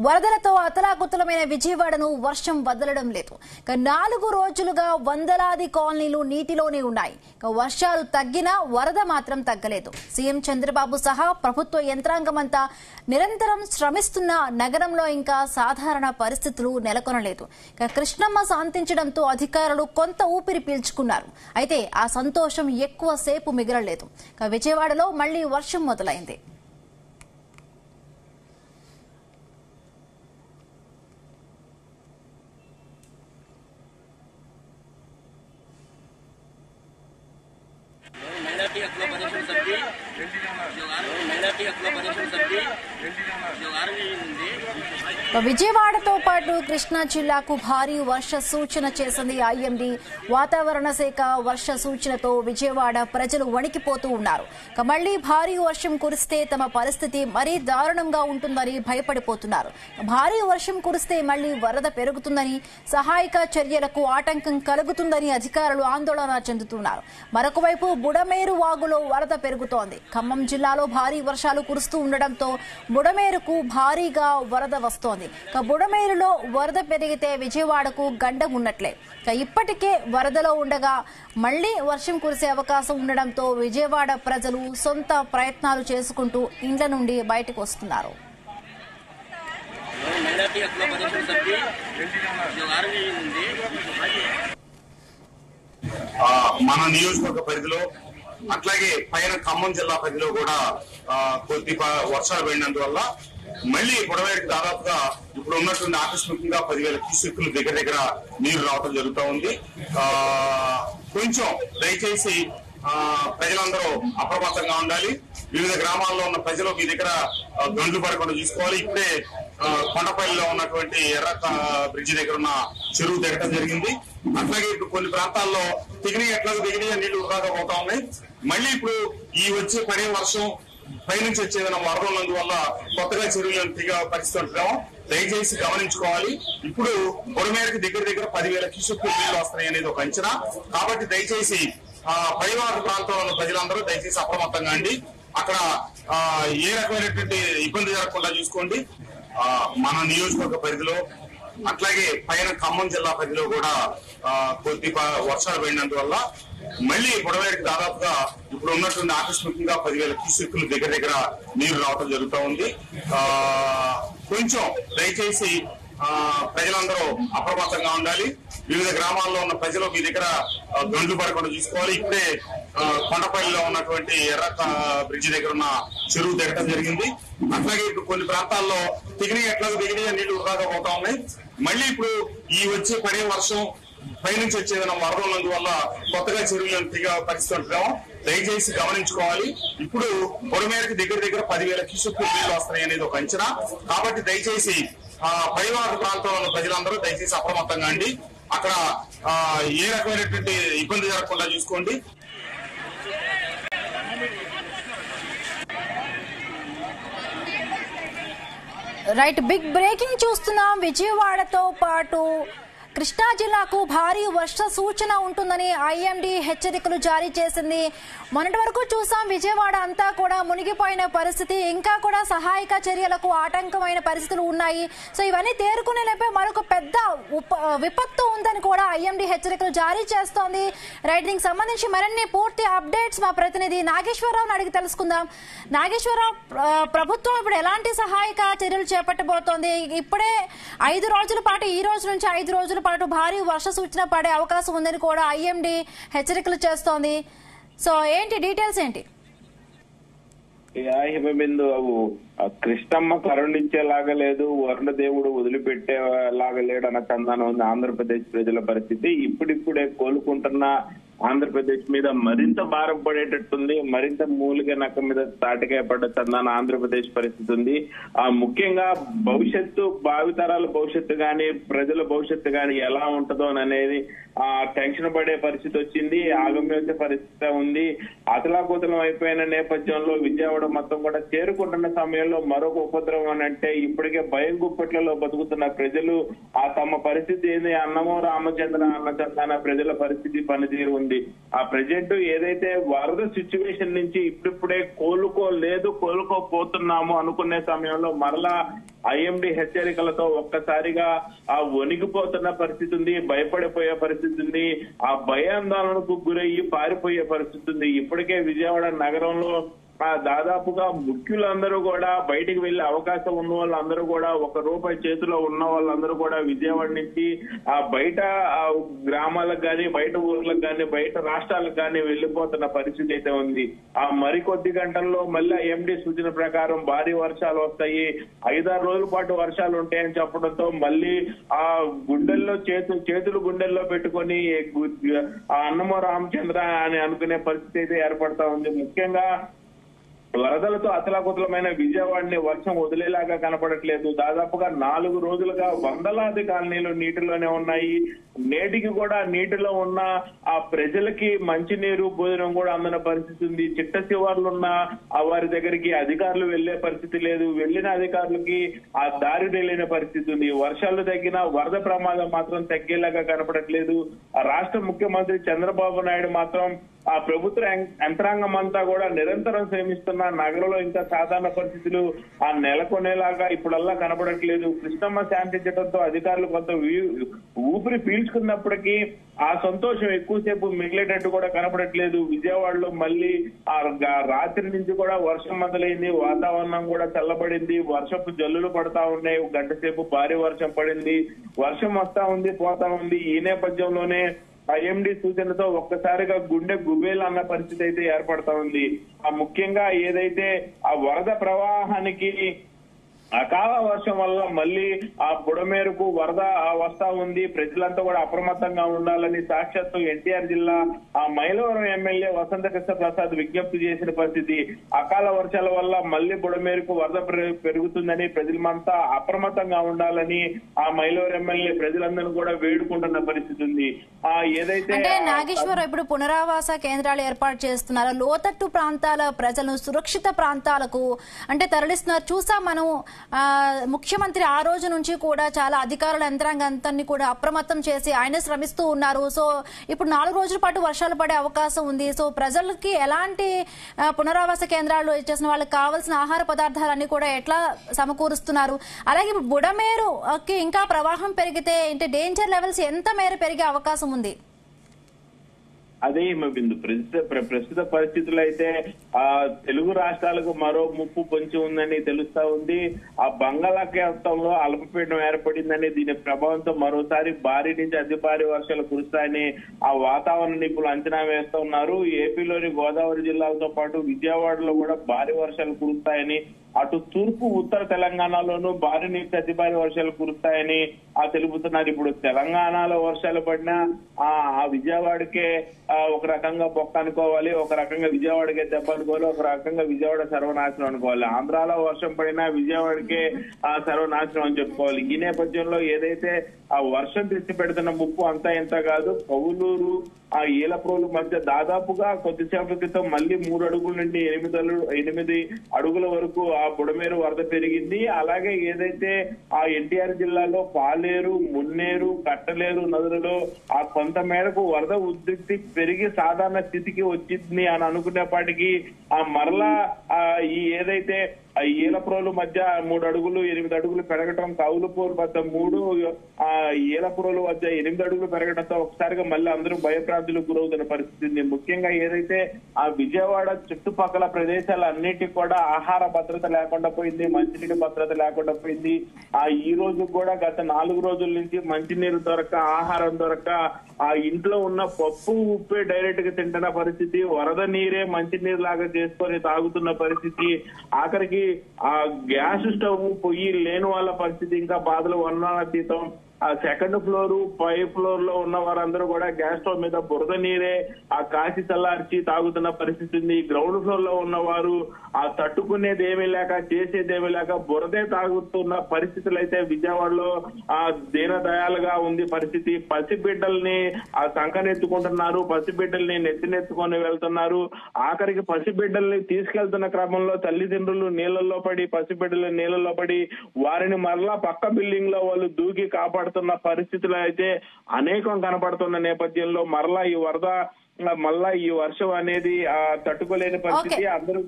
వరదలతో అతలాకుతలమైన విజయవాడను వర్షం వదలడం లేదు. 4 రోజులుగా వందలాది కాలనీలు నీటిలోనే ఉన్నాయి. వర్షాలు తగ్గినా వరద మాత్రం తగ్గలేదు. సీఎం చంద్రబాబు సహా ప్రభుత్వ యంత్రాంగమంతా నిరంతరం శ్రమిస్తున్న నగరంలో ఇంకా సాధారణ పరిస్థితులు నెలకొనలేదు. కృష్ణమ్మ శాంతించడంతో అధికారులు కొంత ఊపిరి పీల్చుకున్నారు. అయితే ఆ సంతోషం ఎక్కువ సేపు మిగలలేదు. విజయవాడలో మళ్లీ వర్షం మొదలైంది. విజయవాడతో పాటు కృష్ణా జిల్లాకు భారీ వర్ష సూచన చేసింది ఐఎండీ వాతావరణ శాఖ. వర్ష సూచనతో విజయవాడ ప్రజలు వణికిపోతూ ఉన్నారు. మళ్లీ భారీ వర్షం కురిస్తే తమ పరిస్థితి మరీ దారుణంగా ఉంటుందని భయపడిపోతున్నారు. భారీ వర్షం కురిస్తే మళ్లీ వరద పెరుగుతుందని, సహాయక చర్యలకు ఆటంకం కలుగుతుందని అధికారులు ఆందోళన చెందుతున్నారు. మరొక వైపు బుడమేరు వాగులో వరద పెరుగుతోంది. ఖమ్మం జిల్లాలో భారీ వర్షాలు కురుస్తూ ఉండడంతో బుడమేరుకు భారీగా వరద వస్తోంది. బుడమేరులో వరద పెరిగితే విజయవాడకు గండం ఉన్నట్లే. ఇప్పటికే వరదలో ఉండగా మళ్లీ వర్షం కురిసే అవకాశం ఉండడంతో విజయవాడ ప్రజలు సొంత ప్రయత్నాలు చేసుకుంటూ ఇండ్ల నుండి బయటకు వస్తున్నారు. మన నియోజకవర్గ పరిధిలో అట్లాగే పైన ఖమ్మం జిల్లా పరిధిలో కూడా కొద్ది వర్షాలు పడినందువల్ల మళ్లీ బుడమేరుకి దాదాపుగా ఇప్పుడు ఉన్నటువంటి ఆకస్మికంగా 10,000 క్యూసెక్కులు దగ్గర నీరు రావడం జరుగుతూ ఉంది. కొంచెం దయచేసి ప్రజలందరూ అప్రమత్తంగా ఉండాలి. వివిధ గ్రామాల్లో ఉన్న ప్రజలు మీ దగ్గర గండ్లు పడకుండా చూసుకోవాలి. ఇప్పుడే కొండపల్లిలో ఉన్నటువంటి ఎర్ర బ్రిడ్జి దగ్గర ఉన్న చెరువు దిగటం జరిగింది. అట్లాగే ఇప్పుడు కొన్ని ప్రాంతాల్లో దిగిన నీళ్లు రాకపోతా ఉన్నాయి. మళ్ళీ ఇప్పుడు ఈ వచ్చే పడే వర్షం పైనుంచి వచ్చేదన్న వరద ఉన్నందువల్ల కొత్తగా చెరువులను దిగే పరిస్థితి ఉంటాం. దయచేసి గమనించుకోవాలి. ఇప్పుడు బుడమేరుకి దగ్గర 10,000 క్యూసెక్కులు నీళ్లు వస్తున్నాయి అనేది ఒక అంచనా. కాబట్టి దయచేసి పైవారు ప్రాంతంలో ఉన్న ప్రజలందరూ దయచేసి అప్రమత్తంగా అండి. అక్కడ ఏ రకమైనటువంటి ఇబ్బంది జరగకుండా చూసుకోండి. మన నియోజకవర్గ పరిధిలో అట్లాగే పైన ఖమ్మం జిల్లా పరిధిలో కూడా కొద్ది వర్షాలు పడినందువల్ల మళ్లీ బుడమేరుకి దాదాపుగా ఇప్పుడు ఉన్నటువంటి ఆకస్మికంగా 10,000 క్యూసెక్కులు దగ్గర నీరు రావడం జరుగుతూ ఉంది. కొంచెం దయచేసి ప్రజలందరూ అప్రమత్తంగా ఉండాలి. వివిధ గ్రామాల్లో ఉన్న ప్రజలు మీ దగ్గర గండ్లు పడకుండా చూసుకోవాలి. ఇప్పుడే కొండపల్లిలో ఉన్నటువంటి ఎర్ర బ్రిడ్జి దగ్గర ఉన్న చెరువు దిగటం జరిగింది. అట్లాగే ఇప్పుడు కొన్ని ప్రాంతాల్లో దిగిన నీళ్లు రాకపోతా ఉన్నాయి. మళ్ళీ ఇప్పుడు ఈ వచ్చే పడే వర్షం పైనుంచి వచ్చేదన్న వరద ఉన్నందువల్ల కొత్తగా చెరువులను దిగే పరిస్థితి ఉంటాం. దయచేసి గమనించుకోవాలి. ఇప్పుడు బుడమేరుకి దగ్గర 10,000 క్యూసెక్కులు నీళ్లు వస్తున్నాయి అనేది ఒక అంచనా. కాబట్టి దయచేసి పైవారు ప్రాంతంలో ఉన్న ప్రజలందరూ దయచేసి అప్రమత్తంగా అండి. అక్కడ ఏ రకమైనటువంటి ఇబ్బంది జరగకుండా చూసుకోండి. రైట్, బిగ్ బ్రేకింగ్ చూస్తున్నాం. విజయవాడతో పాటు కృష్ణా జిల్లాకు భారీ వర్ష సూచన ఉంటుందని ఐఎండీ హెచ్చరికలు జారీ చేసింది. మొన్నటి వరకు చూసాం విజయవాడ అంతా కూడా మునిగిపోయిన పరిస్థితి, ఇంకా కూడా సహాయక చర్యలకు ఆటంకమైన పరిస్థితులు ఉన్నాయి. సో ఇవన్నీ తేరుకునేలోపే మరొక పెద్ద విపత్తు ఉందని కూడా ఐఎండీ హెచ్చరికలు జారీ చేస్తోంది. రైట్, దీనికి సంబంధించి మరిన్ని పూర్తి అప్డేట్స్ మా ప్రతినిధి నాగేశ్వరరావుని అడిగి తెలుసుకుందాం. నాగేశ్వరరావు, ప్రభుత్వం ఇప్పుడు ఎలాంటి సహాయక చర్యలు చేపట్టబోతోంది? ఇప్పుడే 5 రోజుల పాటు, ఈ రోజు నుంచి 5 రోజుల పాటు భారీ వర్ష సూచన పడే అవకాశం ఉందని కూడా ఐఎండీ హెచ్చరికలు చేస్తోంది. సో ఏంటి డీటెయిల్స్ ఏంటి? హిమబిందు, కృష్ణమ్మ కరుణించేలాగా లేదు, వరుణ దేవుడు వదిలిపెట్టేలాగా లేడు అన్న చందానం ఉంది ఆంధ్రప్రదేశ్ ప్రజల పరిస్థితి. ఇప్పుడిప్పుడే కోలుకుంటున్న ఆంధ్రప్రదేశ్ మీద మరింత భారం పడేటట్టుంది. మరింత మూలిక నక్క మీద తాటికాయ పడ్డ చందాన ఆంధ్రప్రదేశ్ పరిస్థితి ఉంది. ముఖ్యంగా భవిష్యత్తు, భావితరాల భవిష్యత్తు గాని, ప్రజల భవిష్యత్తు గాని ఎలా ఉంటుందో అనేది టెన్షన్ పడే పరిస్థితి వచ్చింది. ఆగమ్య పరిస్థితి ఉంది. అతలాకుతలం అయిపోయిన నేపథ్యంలో విజయవాడ మొత్తం కూడా చేరుకుంటున్న సమయంలో మరొక ఉపద్రవం అని అంటే ఇప్పటికే భయం గుప్పట్లలో బతుకుతున్న ప్రజలు తమ పరిస్థితి ఏంది, అన్నమో రామచంద్ర అన్న చందాన ప్రజల పరిస్థితి పనితీరు ఉంది. ఉంది. ఆ ప్రెజెంట్ ఏదైతే వరద సిచ్యువేషన్ నుంచి ఇప్పుడిప్పుడే కోలుకోపోతున్నాము అనుకునే సమయంలో మరలా ఐఎండీ హెచ్చరికలతో ఒక్కసారిగా ఆ వణికిపోతున్న పరిస్థితి ఉంది, భయపడిపోయే పరిస్థితి ఉంది, ఆ భయాందోళనకు గురయ్యి పారిపోయే పరిస్థితి ఉంది. ఇప్పటికే విజయవాడ నగరంలో దాదాపుగా ముఖ్యులందరూ కూడా బయటికి వెళ్లే అవకాశం ఉన్న వాళ్ళందరూ కూడా ₹1 చేతిలో ఉన్న వాళ్ళందరూ కూడా విజయవాడ నుంచి ఆ బయట గ్రామాలకు కానీ, బయట ఊర్లకు కానీ, బయట రాష్ట్రాలకు కానీ వెళ్లిపోతున్న పరిస్థితి అయితే ఉంది. ఆ మరికొద్ది గంటల్లో మళ్ళీ ఐఎండీ సూచన ప్రకారం భారీ వర్షాలు వస్తాయి, 5-6 రోజుల పాటు వర్షాలు ఉంటాయని చెప్పడంతో మళ్ళీ ఆ గుండెల్లో చేతులు గుండెల్లో పెట్టుకొని అన్నమో రామచంద్ర అని అనుకునే పరిస్థితి అయితే ఏర్పడతా ఉంది. ముఖ్యంగా వరదలతో అతలాకుతలమైన విజయవాడని వర్షం వదిలేలాగా కనపడట్లేదు. దాదాపుగా 4 రోజులుగా వందలాది కాలనీలు నీటిలోనే ఉన్నాయి. నేటికి కూడా నీటిలో ఉన్న ఆ ప్రజలకి మంచినీరు, భోజనం కూడా అందిన పరిస్థితి ఉంది. చిట్ట చివర్లు ఉన్న వారి దగ్గరికి అధికారులు వెళ్లే పరిస్థితి లేదు. వెళ్లిన అధికారులకి ఆ దారి తెలియని పరిస్థితి ఉంది. వర్షాలు తగ్గినా వరద ప్రమాదం మాత్రం తగ్గేలాగా కనపడట్లేదు. ఆ రాష్ట్ర ముఖ్యమంత్రి చంద్రబాబు నాయుడు మాత్రం ఆ ప్రభుత్వ యంత్రాంగం అంతా కూడా నిరంతరం శ్రమిస్తున్న నగరంలో ఇంకా సాధారణ పరిస్థితులు నెలకొనేలాగా ఇప్పుడల్లా కనపడట్లేదు. కృష్ణమ్మ శాంతించడంతో అధికారులు కొంత ఊపిరి పీల్చుకున్నప్పటికీ ఆ సంతోషం ఎక్కువసేపు మిగిలేటట్టు కూడా కనపడట్లేదు. విజయవాడలో మళ్ళీ ఆ రాత్రి నుంచి కూడా వర్షం మొదలైంది, వాతావరణం కూడా చల్లబడింది, వర్షపు జల్లులు పడతా ఉన్నాయి, గంట సేపు భారీ వర్షం పడింది, వర్షం వస్తా ఉంది, పోతా ఉంది. ఈ నేపథ్యంలోనే ఐఎండీ సూచనతో ఒక్కసారిగా గుండె గుబేలు అన్న పరిస్థితి అయితే ఏర్పడతా ఉంది. ముఖ్యంగా ఏదైతే ఆ వరద ప్రవాహానికి అకాల వర్షం వల్ల మళ్ళీ ఆ బుడమేరుకు వరద వస్తా ఉంది, ప్రజలంతా కూడా అప్రమత్తంగా ఉండాలని సాక్షాత్తు ఎన్టీఆర్ జిల్లా ఆ మైలవరం ఎమ్మెల్యే వసంత కృష్ణ ప్రసాద్ విజ్ఞప్తి చేసిన పరిస్థితి. అకాల వర్షాల వల్ల మళ్ళీ బుడమేరుకు వరద పెరుగుతుందని ప్రజలంతా అప్రమత్తంగా ఉండాలని ఆ మైలవరం ఎమ్మెల్యే ప్రజలందరూ కూడా వేడుకుంటున్న పరిస్థితి ఉంది. ఏదైతే నాగేశ్వర ఇప్పుడు పునరావాస కేంద్రాలు ఏర్పాటు చేస్తున్నారు, లోతట్టు ప్రాంతాల ప్రజలను సురక్షిత ప్రాంతాలకు అంటే తరలిస్తున్నారు. చూసాం మనం ముఖ్యమంత్రి ఆ రోజు నుంచి కూడా చాలా అధికారుల యంత్రాంగాన్ని కూడా అప్రమత్తం చేసి ఆయన శ్రమిస్తూ ఉన్నారు. సో ఇప్పుడు 4 రోజుల పాటు వర్షాలు పడే అవకాశం ఉంది. సో ప్రజలకి ఎలాంటి పునరావాస కేంద్రాలు చేసిన వాళ్ళకి కావాల్సిన ఆహార పదార్థాలన్నీ కూడా ఎట్లా సమకూరుస్తున్నారు? అలాగే బుడమేరుకి ఇంకా ప్రవాహం పెరిగితే అంటే డేంజర్ లెవెల్స్ ఎంత మేర పెరిగే అవకాశం ఉంది? అదే బిందు ప్రస్తుత పరిస్థితులు అయితే ఆ తెలుగు రాష్ట్రాలకు మరో ముప్పు పొంచి ఉందని తెలుస్తా ఉంది. ఆ బంగాళాఖాతంలో అల్పపీడనం ఏర్పడిందని దీని ప్రభావంతో మరోసారి భారీ నుంచి అతి భారీ వర్షాలు కురుస్తాయని ఆ వాతావరణ నిపుణులు అంచనా వేస్తా ఉన్నారు. ఏపీలోని గోదావరి జిల్లాలతో పాటు విజయవాడలో కూడా భారీ వర్షాలు కురుస్తాయని, అటు తూర్పు ఉత్తర తెలంగాణలోనూ భారీ నుంచి అతి భారీ వర్షాలు కురుస్తాయని తెలుపుతున్నారు. ఇప్పుడు తెలంగాణలో వర్షాలు పడినా ఆ విజయవాడకే ఒక రకంగా బొక్క అనుకోవాలి, ఒక రకంగా విజయవాడకే దెబ్బ అనుకోవాలి, ఒక రకంగా విజయవాడ సర్వనాశనం అనుకోవాలి. ఆంధ్రాలో వర్షం పడినా విజయవాడకే సర్వనాశనం అని చెప్పుకోవాలి. ఈ నేపథ్యంలో ఏదైతే ఆ వర్షం తెచ్చి పెడుతున్న ముప్పు అంతా ఎంత కాదు, కౌలూరు ఆ ఏలప్రోలు మధ్య దాదాపుగా కొద్దిసేపటి క్రితం మళ్ళీ 3 అడుగుల నుండి 8 అడుగుల వరకు ఆ బుడమేరు వరద పెరిగింది. అలాగే ఏదైతే ఆ ఎన్టీఆర్ జిల్లాలో పాలేరు, మున్నేరు, కట్టలేరు నదులలో ఆ కొంత మేరకు వరద ఉధృతి పెరిగి సాధారణ స్థితికి వచ్చింది అని అనుకునేపాటికి ఆ మరలా ఈ ఏదైతే ఏలప్రోలు మధ్య 3 అడుగులు 8 అడుగులు పెరగటం, కౌలుపూర్ వద్ద 3, ఏలప్రోలు వద్ద 8 అడుగులు పెరగడంతో ఒకసారిగా మళ్ళీ అందరూ భయప్రాంతులకు గురవుతున్న పరిస్థితి. ముఖ్యంగా ఏదైతే ఆ విజయవాడ చుట్టుపక్కల ప్రదేశాలన్నిటికీ కూడా ఆహార భద్రత లేకుండా పోయింది, మంచినీటి భద్రత లేకుండా పోయింది. ఈ రోజు కూడా గత 4 రోజుల నుంచి మంచినీరు దొరక, ఆహారం దొరక ఆ ఇంట్లో ఉన్న పప్పు ఉప్పే డైరెక్ట్ గా తింటున్న పరిస్థితి, వరద నీరే మంచినీరు లాగా చేసుకొని తాగుతున్న పరిస్థితి, ఆఖరికి ఆ గ్యాస్ స్టవ్ పొయ్యి లేని వాళ్ళ పరిస్థితి ఇంకా బాధలు వర్ణనాతీతం. ఆ 2nd ఫ్లోర్ 5 ఫ్లోర్ లో ఉన్న వారందరూ కూడా గ్యాస్ స్టవ్ మీద బురద నీరే ఆ కాసి చల్లార్చి తాగుతున్న పరిస్థితి ఉంది. గ్రౌండ్ ఫ్లోర్ లో ఉన్నవారు ఆ తట్టుకునేది ఏమీ లేక, చేసేదేమీ లేక బురదే తాగుతున్న పరిస్థితులు అయితే విజయవాడలో ఆ దీనదయాలుగా ఉంది పరిస్థితి. పసిబిడ్డల్ని ఆ సంకనెత్తుకుంటున్నారు, పసిబిడ్డల్ని నెత్తినెత్తుకొని వెళ్తున్నారు. ఆఖరికి పసిబిడ్డల్ని తీసుకెళ్తున్న క్రమంలో తల్లిదండ్రులు నీళ్లలో పడి, పసిబిడ్డలు నీళ్లలో పడి వారిని మరలా పక్క బిల్డింగ్ లో వాళ్ళు దూకి కాపాడ పడుతున్న పరిస్థితులు అయితే అనేకం కనపడుతున్న నేపథ్యంలో మళ్ళా ఈ వర్షం అనేది తట్టుకోలేని పరిస్థితి. అందరూ